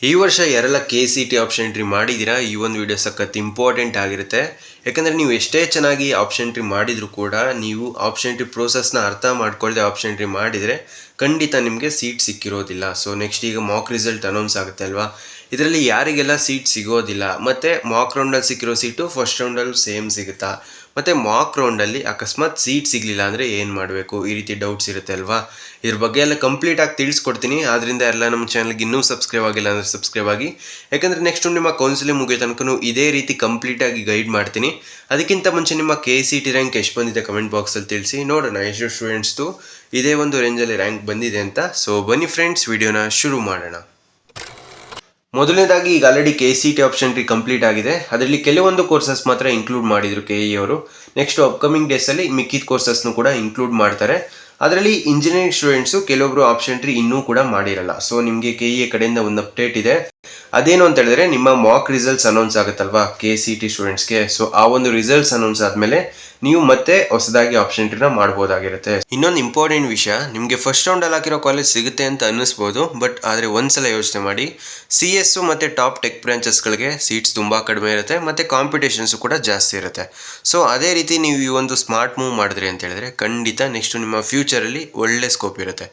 ಈ ವರ್ಷ ಯಾರೆಲ್ಲ KCT ಆಪ್ಷನ್ ಎಂಟ್ರಿ ಮಾಡಿದ್ದೀರಾ, ಈ ಒಂದು ವಿಡಿಯೋ ಸಖತ್ ಇಂಪಾರ್ಟೆಂಟ್ ಆಗಿರುತ್ತೆ. ಯಾಕಂದರೆ ನೀವು ಎಷ್ಟೇ ಚೆನ್ನಾಗಿ ಆಪ್ಷನ್ ಎಂಟ್ರಿ ಮಾಡಿದರೂ ಕೂಡ ನೀವು ಆಪ್ಷನ್ ಎಂಟ್ರಿ ಪ್ರೋಸೆಸ್ನ ಅರ್ಥ ಮಾಡ್ಕೊಳ್ಳದೆ ಆಪ್ಷನ್ ಎಂಟ್ರಿ ಮಾಡಿದರೆ ಖಂಡಿತ ನಿಮಗೆ ಸೀಟ್ ಸಿಕ್ಕಿರೋದಿಲ್ಲ. ಸೊ ನೆಕ್ಸ್ಟ್ ಈಗ ಮಾಕ್ ರಿಸಲ್ಟ್ ಅನೌನ್ಸ್ ಆಗುತ್ತೆ ಅಲ್ವಾ, ಇದರಲ್ಲಿ ಯಾರಿಗೆಲ್ಲ ಸೀಟ್ ಸಿಗೋದಿಲ್ಲ ಮತ್ತು ಮಾಕ್ ರೌಂಡಲ್ಲಿ ಸಿಕ್ಕಿರೋ ಸೀಟು ಫಸ್ಟ್ ರೌಂಡಲ್ಲೂ ಸೇಮ್ ಸಿಗುತ್ತಾ, ಮತ್ತು ಮಾಕ್ ರೌಂಡಲ್ಲಿ ಅಕಸ್ಮಾತ್ ಸೀಟ್ ಸಿಗಲಿಲ್ಲ ಅಂದರೆ ಏನು ಮಾಡಬೇಕು, ಈ ರೀತಿ ಡೌಟ್ಸ್ ಇರುತ್ತೆ ಅಲ್ವಾ. ಇದ್ರ ಬಗ್ಗೆ ಎಲ್ಲ ಕಂಪ್ಲೀಟಾಗಿ ತಿಳಿಸ್ಕೊಡ್ತೀನಿ. ಆದ್ದರಿಂದ ಎಲ್ಲ ನಮ್ಮ ಚಾನಲ್ಗೆ ಇನ್ನೂ ಸಬ್ಸ್ಕ್ರೈಬ್ ಆಗಿಲ್ಲ ಅಂದರೆ ಸಬ್ಸ್ಕ್ರೈಬ್ ಆಗಿ, ಯಾಕಂದರೆ ನೆಕ್ಸ್ಟ್ ನಿಮ್ಮ ಕೌನ್ಸಿಲಿಂಗ್ ಮುಗಿಯೋ ತನಕ ಇದೇ ರೀತಿ ಕಂಪ್ಲೀಟಾಗಿ ಗೈಡ್ ಮಾಡ್ತೀನಿ. ಅದಕ್ಕಿಂತ ಮುಂಚೆ ನಿಮ್ಮ KCT ರ್ಯಾಂಕ್ ಎಷ್ಟು ಬಂದಿದೆ ಕಮೆಂಟ್ ಬಾಕ್ಸಲ್ಲಿ ತಿಳಿಸಿ, ನೋಡೋಣ ಎಷ್ಟು ಸ್ಟೂಡೆಂಟ್ಸ್ದು ಇದೇ ಒಂದು ರೇಂಜಲ್ಲಿ ರ್ಯಾಂಕ್ ಬಂದಿದೆ ಅಂತ. ಸೊ ಬನ್ನಿ ಫ್ರೆಂಡ್ಸ್, ವಿಡಿಯೋನ ಶುರು ಮಾಡೋಣ. ಮೊದಲನೇದಾಗಿ ಈಗ already KCT option entry complete ಆಗಿದೆ. ಅದರಲ್ಲಿ ಕೆಲವೊಂದು ಕೋರ್ಸಸ್ ಮಾತ್ರ ಇನ್ಕ್ಲೂಡ್ ಮಾಡಿದರು KE ಅವರು. ನೆಕ್ಸ್ಟ್ ಅಪ್ಕಮಿಂಗ್ ಡೇಸಲ್ಲಿ ಮಿಕ್ಕಿದ ಕೋರ್ಸಸ್ನು ಕೂಡ ಇನ್ಕ್ಲೂಡ್ ಮಾಡ್ತಾರೆ. ಅದರಲ್ಲಿ ಇಂಜಿನಿಯರಿಂಗ್ ಸ್ಟೂಡೆಂಟ್ಸು ಕೆಲವೊಬ್ಬರು ಆಪ್ಷನ್ ಎಂಟ್ರಿ ಇನ್ನೂ ಕೂಡ ಮಾಡಿರಲ್ಲ. ಸೊ ನಿಮಗೆ KE ಕಡೆಯಿಂದ ಒಂದು ಅಪ್ಡೇಟ್ ಇದೆ. ಅದೇನು ಅಂತ ಹೇಳಿದ್ರೆ, ನಿಮ್ಮ ಮಾಕ್ ರಿಸಲ್ಟ್ಸ್ ಅನೌನ್ಸ್ ಆಗುತ್ತಲ್ವಾ KCT ಸ್ಟೂಡೆಂಟ್ಸ್ಗೆ, ಸೊ ಆ ಒಂದು ರಿಸಲ್ಟ್ಸ್ ಅನೌನ್ಸ್ ಆದಮೇಲೆ ನೀವು ಮತ್ತೆ ಹೊಸದಾಗಿ ಆಪ್ಷನ್ ಎಂಟ್ರಿನ ಮಾಡ್ಬೋದಾಗಿರುತ್ತೆ. ಇನ್ನೊಂದು ಇಂಪಾರ್ಟೆಂಟ್ ವಿಷಯ, ನಿಮಗೆ ಫಸ್ಟ್ ರೌಂಡಲ್ಲಿ ಹಾಕಿರೋ ಕಾಲೇಜ್ ಸಿಗುತ್ತೆ ಅಂತ ಅನ್ನಿಸ್ಬೋದು, ಬಟ್ ಆದರೆ ಒಂದ್ಸಲ ಯೋಚನೆ ಮಾಡಿ, CS ಮತ್ತು ಟಾಪ್ ಟೆಕ್ ಬ್ರಾಂಚಸ್ಗಳಿಗೆ ಸೀಟ್ಸ್ ತುಂಬ ಕಡಿಮೆ ಇರುತ್ತೆ ಮತ್ತು ಕಾಂಪಿಟೇಷನ್ಸು ಕೂಡ ಜಾಸ್ತಿ ಇರುತ್ತೆ. ಸೊ ಅದೇ ರೀತಿ ನೀವು ಈ ಒಂದು ಸ್ಮಾರ್ಟ್ ಮೂವ್ ಮಾಡಿದ್ರಿ ಅಂತ ಹೇಳಿದ್ರೆ ಖಂಡಿತ ನೆಕ್ಸ್ಟ್ ನಿಮ್ಮ ಫ್ಯೂಚರಲ್ಲಿ ಒಳ್ಳೆ ಸ್ಕೋಪ್ ಇರುತ್ತೆ.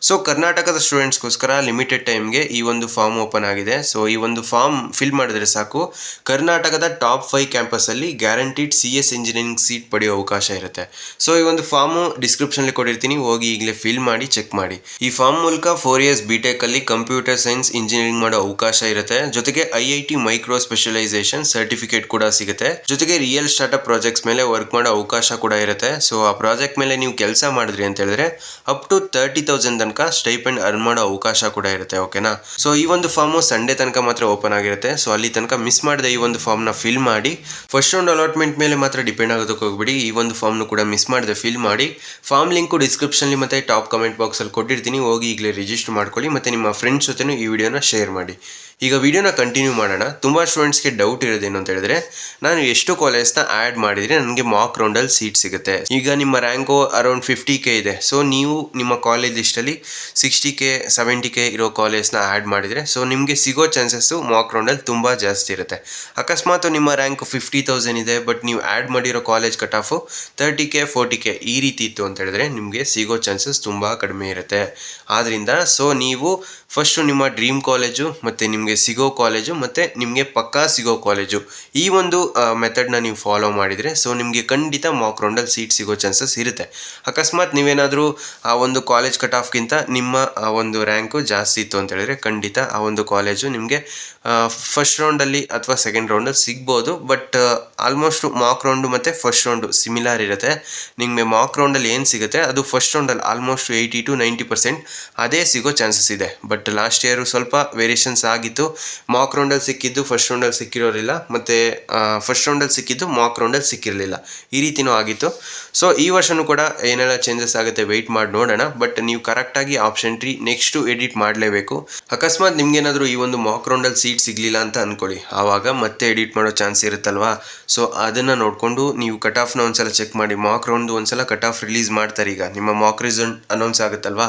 ಸೊ ಕರ್ನಾಟಕದ ಸ್ಟೂಡೆಂಟ್ಸ್ಗೋಸ್ಕರ ಲಿಮಿಟೆಡ್ ಟೈಮ್ಗೆ ಈ ಒಂದು ಫಾರ್ಮ್ ಓಪನ್ ಆಗಿದೆ. ಸೊ ಈ ಒಂದು ಫಾರ್ಮ್ ಫಿಲ್ ಮಾಡಿದ್ರೆ ಸಾಕು, ಕರ್ನಾಟಕದ ಟಾಪ್ 5 ಕ್ಯಾಂಪಸಲ್ಲಿ ಗ್ಯಾರಂಟಿಡ್ CS ಇಂಜಿನಿಯರಿಂಗ್ ಸೀಟ್ ಪಡೆಯೋ ಅವಕಾಶ ಇರುತ್ತೆ. ಸೊ ಈ ಒಂದು ಫಾರ್ಮು ಡಿಸ್ಕ್ರಿಪ್ಷನ್ಲಿ ಕೊಟ್ಟಿರ್ತೀನಿ, ಹೋಗಿ ಈಗಲೇ ಫಿಲ್ ಮಾಡಿ ಚೆಕ್ ಮಾಡಿ. ಈ ಫಾರ್ಮ್ ಮೂಲಕ 4 years BTech ಅಲ್ಲಿ ಕಂಪ್ಯೂಟರ್ ಸೈನ್ಸ್ ಇಂಜಿನಿಯರಿಂಗ್ ಮಾಡೋ ಅವಕಾಶ ಇರುತ್ತೆ. ಜೊತೆಗೆ IIT ಮೈಕ್ರೋ ಸ್ಪೆಷಲೈಸೇಷನ್ ಸರ್ಟಿಫಿಕೇಟ್ ಕೂಡ ಸಿಗುತ್ತೆ. ಜೊತೆಗೆ ರಿಯಲ್ ಸ್ಟಾರ್ಟ್ಅಪ್ ಪ್ರಾಜೆಕ್ಟ್ಸ್ ಮೇಲೆ ವರ್ಕ್ ಮಾಡೋ ಅವಕಾಶ ಕೂಡ ಇರುತ್ತೆ. ಸೊ ಆ ಪ್ರಾಜೆಕ್ಟ್ ಮೇಲೆ ನೀವು ಕೆಲಸ ಮಾಡಿದ್ರಿ ಅಂತ ಹೇಳಿದ್ರೆ ಅಪ್ ಟು 30,000 ತನಕ ಸ್ಟೈಪೆಂಡ್ ಅರ್ನ್ ಮಾಡೋ ಅವಕಾಶ ಕೂಡ ಇರುತ್ತೆ. ಓಕೆನಾ. ಸೊ ಈ ಒಂದು ಫಾರ್ಮು ಸಂಡೇ ತನಕ ಮಾತ್ರ ಓಪನ್ ಆಗಿರುತ್ತೆ. ಸೊ ಅಲ್ಲಿ ತನಕ ಮಿಸ್ ಮಾಡದೆ ಈ ಒಂದು ಫಾರ್ಮ್ನ ಫಿಲ್ ಮಾಡಿ. ಫಸ್ಟ್ ರೌಂಡ್ ಅಲಾಟ್ಮೆಂಟ್ ಮೇಲೆ ಮಾತ್ರ ಡಿಪೆಂಡ್ ಆಗೋದಕ್ಕೆ ಹೋಗ್ಬಿಡಿ, ಈ ಒಂದು ಫಾರ್ಮ್ನು ಕೂಡ ಮಿಸ್ ಮಾಡದೆ ಫಿಲ್ ಮಾಡಿ. ಫಾರ್ಮ್ ಲಿಂಕು ಡಿಸ್ಕ್ರಿಪ್ಷನ್ಲಿ ಮತ್ತು ಟಾಪ್ ಕಮೆಂಟ್ ಬಾಕ್ಸಲ್ಲಿ ಕೊಟ್ಟಿರ್ತೀನಿ, ಹೋಗಿ ಈಗಲೇ ರಿಜಿಸ್ಟರ್ ಮಾಡ್ಕೊಳ್ಳಿ ಮತ್ತು ನಿಮ್ಮ ಫ್ರೆಂಡ್ಸ್ ಜೊತೆನೂ ಈ ವಿಡಿಯೋನ ಶೇರ್ ಮಾಡಿ. ಈಗ ವಿಡಿಯೋನ ಕಂಟಿನ್ಯೂ ಮಾಡೋಣ. ತುಂಬ ಸ್ಟೂಡೆಂಟ್ಸ್ಗೆ ಡೌಟ್ ಇರೋದೇನು ಅಂತ ಹೇಳಿದ್ರೆ, ನಾನು ಎಷ್ಟು ಕಾಲೇಜ್ನ ಆ್ಯಡ್ ಮಾಡಿದರೆ ನನಗೆ ಮಾಕ್ ರೌಂಡಲ್ಲಿ ಸೀಟ್ ಸಿಗುತ್ತೆ. ಈಗ ನಿಮ್ಮ ರ್ಯಾಂಕು ಅರೌಂಡ್ 50K ಇದೆ. ಸೊ ನೀವು ನಿಮ್ಮ ಕಾಲೇಜ್ ಲಿಸ್ಟಲ್ಲಿ 60K 70K ಇರೋ ಕಾಲೇಜ್ನ ಆ್ಯಡ್ ಮಾಡಿದರೆ ಸೊ ನಿಮಗೆ ಸಿಗೋ ಚಾನ್ಸಸ್ಸು ಮಾಕ್ ರೌಂಡಲ್ಲಿ ತುಂಬ ಜಾಸ್ತಿ ಇರುತ್ತೆ. ಅಕಸ್ಮಾತ್ ನಿಮ್ಮ ರ್ಯಾಂಕು 50,000 ಇದೆ, ಬಟ್ ನೀವು ಆ್ಯಡ್ ಮಾಡಿರೋ college cut off 30K 40K ಈ ರೀತಿ ಇತ್ತು ಅಂತ ಹೇಳಿದ್ರೆ ನಿಮಗೆ ಸಿಗೋ ಚಾನ್ಸಸ್ ತುಂಬ ಕಡಿಮೆ ಇರುತ್ತೆ. ಆದ್ದರಿಂದ ಸೊ ನೀವು ಫಸ್ಟು ನಿಮ್ಮ ಡ್ರೀಮ್ ಕಾಲೇಜು ಮತ್ತು ನಿಮಗೆ ಸಿಗೋ ಕಾಲೇಜು ಮತ್ತು ನಿಮಗೆ ಪಕ್ಕಾ ಸಿಗೋ ಕಾಲೇಜು ಈ ಒಂದು ಮೆಥಡ್ನ ನೀವು ಫಾಲೋ ಮಾಡಿದರೆ ಸೊ ನಿಮಗೆ ಖಂಡಿತ ಮಾಕ್ ರೌಂಡಲ್ಲಿ ಸೀಟ್ ಸಿಗೋ ಚಾನ್ಸಸ್ ಇರುತ್ತೆ. ಅಕಸ್ಮಾತ್ ನೀವೇನಾದರೂ ಆ ಒಂದು ಕಾಲೇಜ್ ಕಟ್ ಆಫ್ಗಿಂತ ನಿಮ್ಮ ಆ ಒಂದು ರ್ಯಾಂಕು ಜಾಸ್ತಿ ಇತ್ತು ಅಂತ ಹೇಳಿದ್ರೆ ಖಂಡಿತ ಆ ಒಂದು ಕಾಲೇಜು ನಿಮಗೆ ಫಸ್ಟ್ ರೌಂಡಲ್ಲಿ ಅಥವಾ ಸೆಕೆಂಡ್ ರೌಂಡಲ್ಲಿ ಸಿಗ್ಬೋದು. ಬಟ್ ಆಲ್ಮೋಸ್ಟ್ ಮಾಕ್ ರೌಂಡು ಮತ್ತು ಫಸ್ಟ್ ರೌಂಡು ಸಿಮಿಲರ್ ಇರುತ್ತೆ. ನಿಮಗೆ ಮಾಕ್ ರೌಂಡಲ್ಲಿ ಏನು ಸಿಗುತ್ತೆ ಅದು ಫಸ್ಟ್ ರೌಂಡಲ್ಲಿ ಆಲ್ಮೋಸ್ಟ್ 80 to 90% ಅದೇ ಸಿಗೋ ಚಾನ್ಸಸ್ ಇದೆ. ಬಟ್ ಲಾಸ್ಟ್ ಇಯರು ಸ್ವಲ್ಪ ವೇರಿಯೇಷನ್ಸ್ ಆಗಿತ್ತು. ಮಾಕ್ ರೌಂಡಲ್ಲಿ ಸಿಕ್ಕಿದ್ದು ಫಸ್ಟ್ ರೌಂಡಲ್ಲಿ ಸಿಕ್ಕಿರೋರಿಲ್ಲ, ಮತ್ತು ಫಸ್ಟ್ ರೌಂಡಲ್ಲಿ ಸಿಕ್ಕಿದ್ದು ಮಾಕ್ ರೌಂಡಲ್ಲಿ ಸಿಕ್ಕಿರಲಿಲ್ಲ, ಈ ರೀತಿಯೂ ಆಗಿತ್ತು. ಸೊ ಈ ವರ್ಷವೂ ಕೂಡ ಏನೆಲ್ಲ ಚೇಂಜಸ್ ಆಗುತ್ತೆ ವೆಯ್ಟ್ ಮಾಡಿ ನೋಡೋಣ. ಬಟ್ ನೀವು ಕರೆಕ್ಟಾಗಿ ಆಪ್ಷನ್ ಎಂಟ್ರಿ ನೆಕ್ಸ್ಟು ಎಡಿಟ್ ಮಾಡಲೇಬೇಕು. ಅಕಸ್ಮಾತ್ ನಿಮ್ಗೇನಾದರೂ ಈ ಒಂದು ಮಾಕ್ ರೌಂಡಲ್ಲಿ ಸೀಟ್ ಸಿಗಲಿಲ್ಲ ಅಂತ ಅಂದ್ಕೊಳ್ಳಿ, ಆವಾಗ ಮತ್ತೆ ಎಡಿಟ್ ಮಾಡೋ ಚಾನ್ಸ್ ಇರುತ್ತಲ್ವಾ. ಸೊ ಅದನ್ನು ನೋಡಿಕೊಂಡು ನೀವು ಕಟ್ ಆಫ್ನ ಒಂದ್ಸಲ ಚೆಕ್ ಮಾಡಿ. ಮಾಕ್ ರೌಂಡ್ದು ಒಂದ್ಸಲ ಕಟ್ ಆಫ್ ರಿಲೀಸ್ ಮಾಡ್ತಾರೆ. ಈಗ ನಿಮ್ಮ ಮಾಕ್ ರಿಸಲ್ಟ್ ಅನೌನ್ಸ್ ಆಗುತ್ತಲ್ವಾ,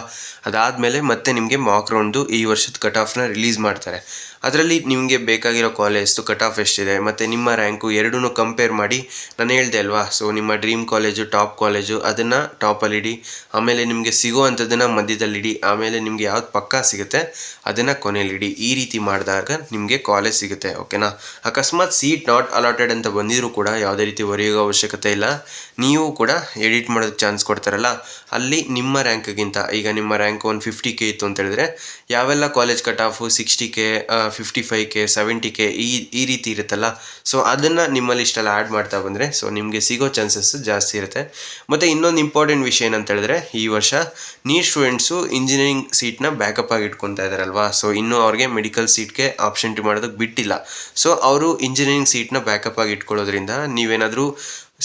ಅದಾದಮೇಲೆ ಮತ್ತೆ ನಿಮಗೆ ಮಾಕ್ ರೌಂಡು ಈ ವರ್ಷದ ಕಟ್ ಆಫ್ನ ರಿಲೀಸ್ ಮಾಡ್ತಾರೆ. ಅದರಲ್ಲಿ ನಿಮಗೆ ಬೇಕಾಗಿರೋ ಕಾಲೇಜ್ದು ಕಟ್ ಆಫ್ ಎಷ್ಟಿದೆ ಮತ್ತು ನಿಮ್ಮ ರ್ಯಾಂಕು ಎರಡೂ ಕಂಪೇರ್ ಮಾಡಿ. ನಾನು ಹೇಳ್ದೆ ಅಲ್ವಾ, ಸೊ ನಿಮ್ಮ ಡ್ರೀಮ್ ಕಾಲೇಜು ಟಾಪ್ ಕಾಲೇಜು ಅದನ್ನು ಟಾಪಲ್ಲಿಡಿ, ಆಮೇಲೆ ನಿಮಗೆ ಸಿಗೋ ಅಂಥದ್ದನ್ನು ಮಧ್ಯದಲ್ಲಿಡಿ, ಆಮೇಲೆ ನಿಮಗೆ ಯಾವ್ದು ಪಕ್ಕಾ ಸಿಗುತ್ತೆ ಅದನ್ನು ಕೊನೆಯಲ್ಲಿಡಿ. ಈ ರೀತಿ ಮಾಡಿದಾಗ ನಿಮಗೆ ಕಾಲೇಜ್ ಸಿಗುತ್ತೆ. ಓಕೆನಾ. ಅಕಸ್ಮಾತ್ ಸೀಟ್ ನಾಟ್ ಅಲಾಟೆಡ್ ಅಂತ ಬಂದಿದ್ರೂ ಕೂಡ ಯಾವುದೇ ರೀತಿ ಹೊರೆಯೋ ಅವಶ್ಯಕತೆ ಇಲ್ಲ. ನೀವು ಕೂಡ ಎಡಿಟ್ ಮಾಡೋದಕ್ಕೆ ಚಾನ್ಸ್ ಕೊಡ್ತಾರಲ್ಲ, ಅಲ್ಲಿ ನಿಮ್ಮ ರ್ಯಾಂಕ್ಗಿಂತ ಈಗ ನಿಮ್ಮ ರ್ಯಾಂಕ್ 150K ಇತ್ತು ಅಂತ ಹೇಳಿದ್ರೆ ಯಾವೆಲ್ಲ college cut off 60K 55K 70K ಈ ರೀತಿ ಇರುತ್ತಲ್ಲ, ಸೊ ಅದನ್ನು ನಿಮ್ಮ ಲಿಸ್ಟಲ್ಲಿ ಆ್ಯಡ್ ಮಾಡ್ತಾ ಬಂದರೆ ಸೊ ನಿಮಗೆ ಸಿಗೋ ಚಾನ್ಸಸ್ ಜಾಸ್ತಿ ಇರುತ್ತೆ. ಮತ್ತು ಇನ್ನೊಂದು ಇಂಪಾರ್ಟೆಂಟ್ ವಿಷಯ ಏನಂತ ಹೇಳಿದ್ರೆ, ಈ ವರ್ಷ ನೀಟ್ ಸ್ಟೂಡೆಂಟ್ಸು ಇಂಜಿನಿಯರಿಂಗ್ ಸೀಟ್ನ ಬ್ಯಾಕಪ್ ಆಗಿ ಇಟ್ಕೊತಾ ಇದ್ದಾರಲ್ವಾ. ಸೊ ಇನ್ನೂ ಅವ್ರಿಗೆ ಮೆಡಿಕಲ್ ಸೀಟ್ಗೆ ಆಪ್ಷನ್ ಎಂಟ್ರಿ ಮಾಡೋದಕ್ಕೆ ಬಿಟ್ಟಿಲ್ಲ. ಸೊ ಅವರು ಇಂಜಿನಿಯರಿಂಗ್ ಸೀಟ್ನ ಬ್ಯಾಕಪ್ ಆಗಿ ಇಟ್ಕೊಳ್ಳೋದ್ರಿಂದ ನೀವೇನಾದರೂ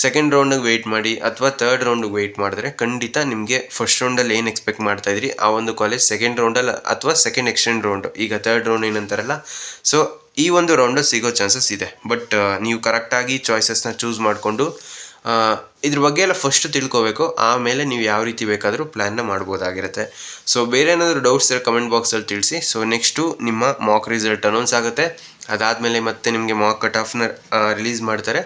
ಸೆಕೆಂಡ್ ರೌಂಡಿಗೆ ವೆಯ್ಟ್ ಮಾಡಿ ಅಥವಾ ಥರ್ಡ್ ರೌಂಡಿಗೆ ವೆಯ್ಟ್ ಮಾಡಿದ್ರೆ ಖಂಡಿತ ನಿಮಗೆ ಫಸ್ಟ್ ರೌಂಡಲ್ಲಿ ಏನು ಎಕ್ಸ್ಪೆಕ್ಟ್ ಮಾಡ್ತಾಯಿದ್ರಿ ಆ ಒಂದು ಕಾಲೇಜ್ ಸೆಕೆಂಡ್ ರೌಂಡಲ್ಲಿ ಅಥವಾ ಸೆಕೆಂಡ್ ಎಕ್ಸ್ಟೆಂಡ್ ರೌಂಡು, ಈಗ ಥರ್ಡ್ ರೌಂಡ್ ಏನಂತಾರಲ್ಲ, ಸೊ ಈ ಒಂದು ರೌಂಡು ಸಿಗೋ ಚಾನ್ಸಸ್ ಇದೆ. ಬಟ್ ನೀವು ಕರೆಕ್ಟಾಗಿ ಚಾಯ್ಸಸ್ನ ಚೂಸ್ ಮಾಡಿಕೊಂಡು ಇದ್ರ ಬಗ್ಗೆ ಎಲ್ಲ ಫಸ್ಟ್ ತಿಳ್ಕೊಬೇಕು, ಆಮೇಲೆ ನೀವು ಯಾವ ರೀತಿ ಬೇಕಾದರೂ ಪ್ಲ್ಯಾನ್ನ ಮಾಡ್ಬೋದಾಗಿರುತ್ತೆ. ಸೊ ಬೇರೆ ಏನಾದರೂ ಡೌಟ್ಸ್ ಇದ್ದರೆ ಕಮೆಂಟ್ ಬಾಕ್ಸಲ್ಲಿ ತಿಳಿಸಿ. ಸೊ ನೆಕ್ಸ್ಟು ನಿಮ್ಮ ಮಾಕ್ ರಿಸಲ್ಟ್ ಅನೌನ್ಸ್ ಆಗುತ್ತೆ. ಅದಾದಮೇಲೆ ಮತ್ತೆ ನಿಮಗೆ ಮಾಕ್ ಕಟ್ ಆಫ್ನ ರಿಲೀಸ್ ಮಾಡ್ತಾರೆ,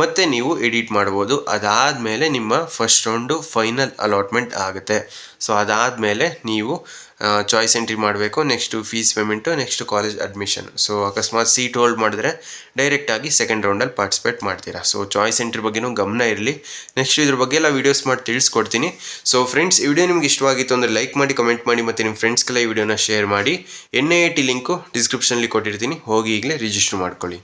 ಮತ್ತು ನೀವು ಎಡಿಟ್ ಮಾಡ್ಬೋದು. ಅದಾದಮೇಲೆ ನಿಮ್ಮ ಫಸ್ಟ್ ರೌಂಡು ಫೈನಲ್ ಅಲಾಟ್ಮೆಂಟ್ ಆಗುತ್ತೆ. ಸೊ ಅದಾದಮೇಲೆ ನೀವು ಚಾಯ್ಸ್ ಎಂಟ್ರಿ ಮಾಡಬೇಕು, next fees payment, next college admission. So ಅಕಸ್ಮಾತ್ ಸೀಟ್ ಹೋಲ್ಡ್ ಮಾಡಿದ್ರೆ ಡೈರೆಕ್ಟಾಗಿ ಸೆಕೆಂಡ್ ರೌಂಡಲ್ಲಿ ಪಾರ್ಟಿಸಿಪೇಟ್ ಮಾಡ್ತೀರಾ. ಸೊ ಚಾಯ್ಸ್ ಎಂಟ್ರಿ ಬಗ್ಗೆನೂ ಗಮನ ಇರಲಿ. ನೆಕ್ಸ್ಟ್ ಇದ್ರ ಬಗ್ಗೆ ಎಲ್ಲ ವೀಡಿಯೋಸ್ ಮಾಡಿ ತಿಳಿಸ್ಕೊಡ್ತೀನಿ. ಸೊ ಫ್ರೆಂಡ್ಸ್, ಈ ವಿಡಿಯೋ ನಿಮ್ಗೆ ಇಷ್ಟವಾಗಿತ್ತು ಅಂದರೆ ಲೈಕ್ ಮಾಡಿ, ಕಮೆಂಟ್ ಮಾಡಿ, ಮತ್ತು ನಿಮ್ಮ ಫ್ರೆಂಡ್ಸ್ಗೆಲ್ಲ ಈ ವಿಡಿಯೋನ ಶೇರ್ ಮಾಡಿ. NIET ಲಿಂಕು ಡಿಸ್ಕ್ರಿಪ್ಷನಲ್ಲಿ ಕೊಟ್ಟಿರ್ತೀನಿ, ಹೋಗಿ ಈಗಲೇ ರಿಜಿಸ್ಟರ್ ಮಾಡ್ಕೊಳ್ಳಿ.